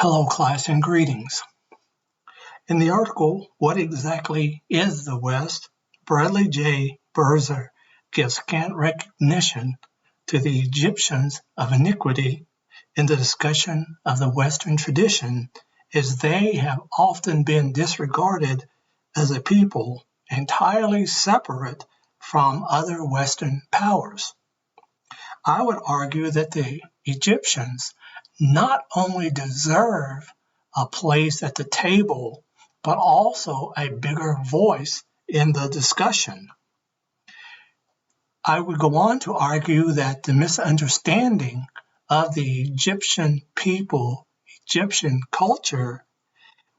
Hello class and greetings. In the article, What Exactly is the West? Bradley J. Berzer gives scant recognition to the Egyptians of iniquity in the discussion of the Western tradition, as they have often been disregarded as a people entirely separate from other Western powers. I would argue that the Egyptians not only deserve a place at the table, but also a bigger voice in the discussion. I would go on to argue that the misunderstanding of the Egyptian people, Egyptian culture,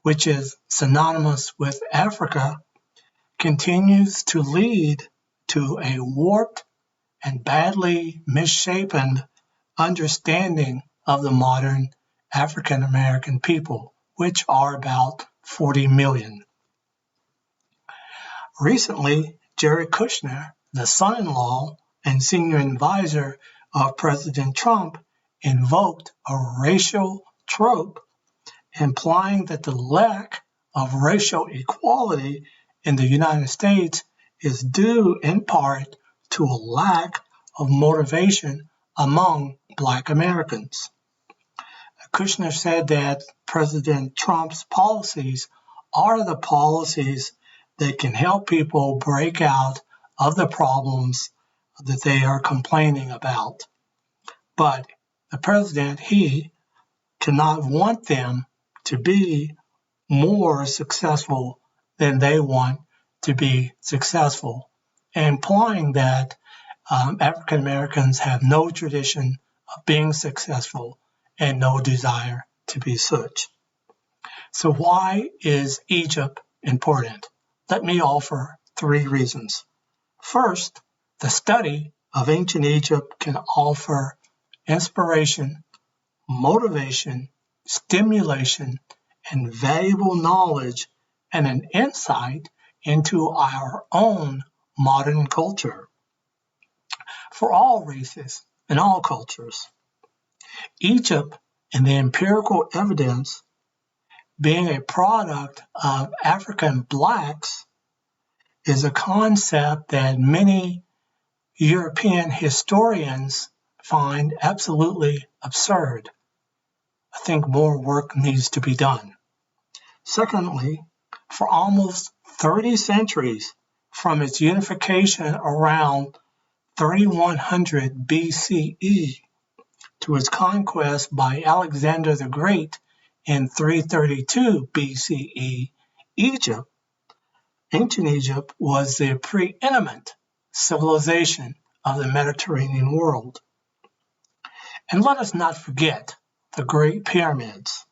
which is synonymous with Africa, continues to lead to a warped and badly misshapen understanding of the modern African American people, which are about 40 million. Recently, Jared Kushner, the son-in-law and senior advisor of President Trump, invoked a racial trope, implying that the lack of racial equality in the United States is due in part to a lack of motivation among Black Americans. Kushner said that President Trump's policies are the policies that can help people break out of the problems that they are complaining about. But the president, he cannot want them to be more successful than they want to be successful, implying that African Americans have no tradition of being successful and no desire to be such. So why is Egypt important? Let me offer 3 reasons. First, the study of ancient Egypt can offer inspiration, motivation, stimulation, and valuable knowledge and an insight into our own modern culture. For all races and all cultures, Egypt and the empirical evidence being a product of African Blacks is a concept that many European historians find absolutely absurd. I think more work needs to be done. Secondly, for almost 30 centuries, from its unification around 3100 BCE to its conquest by Alexander the Great in 332 BCE, ancient Egypt was the preeminent civilization of the Mediterranean world. And let us not forget the Great Pyramids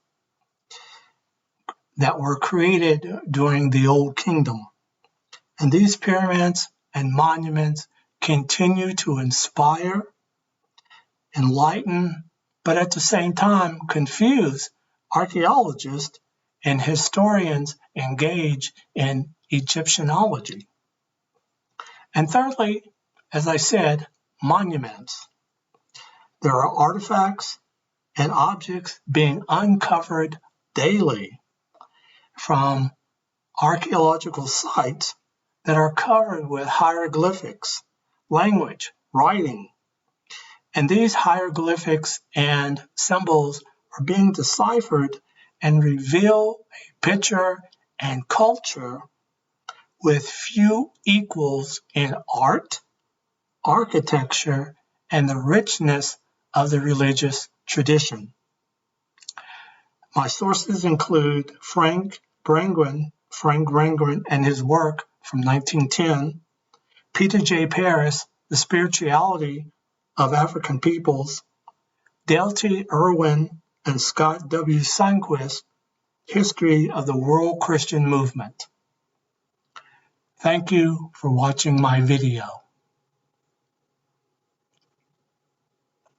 that were created during the Old Kingdom. And these pyramids and monuments continue to inspire, enlighten, but at the same time confuse archaeologists and historians engaged in Egyptianology. And thirdly, as I said, monuments. There are artifacts and objects being uncovered daily from archaeological sites that are covered with hieroglyphics, language, writing. And these hieroglyphics and symbols are being deciphered and reveal a picture and culture with few equals in art, architecture, and the richness of the religious tradition. My sources include Frank Brangwyn and his work from 1910, Peter J. Paris, The Spirituality of African Peoples, Dale T. Irwin and Scott W. Sundquist, History of the World Christian Movement. Thank you for watching my video.